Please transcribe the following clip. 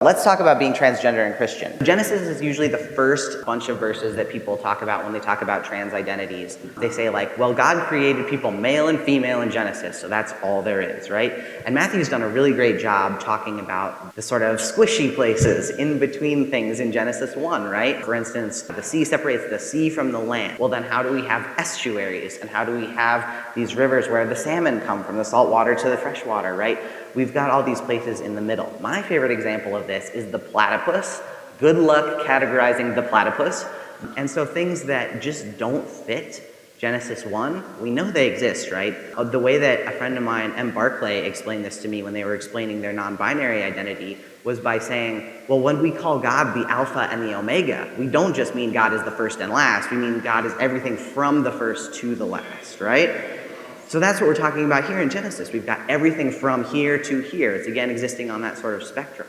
Let's talk about being transgender and Christian. Genesis is usually the first bunch of verses that people talk about when they talk about trans identities. They say like, well, God created people male and female in Genesis, so that's all there is, right? And Matthew's done a really great job talking about the sort of squishy places in between things in Genesis 1, right? For instance, the sea separates the sea from the land. Well, then how do we have estuaries? And how do we have these rivers where the salmon come from, the salt water to the fresh water, right? We've got all these places in the middle. My favorite example of this is the platypus. Good luck categorizing the platypus. And so things that just don't fit Genesis 1, we know they exist, right? The way that a friend of mine, M. Barclay, explained this to me when they were explaining their non-binary identity was by saying, well, when we call God the Alpha and the Omega, we don't just mean God is the first and last, we mean God is everything from the first to the last, right? So that's what we're talking about here in Genesis. We've got everything from here to here. It's again existing on that sort of spectrum.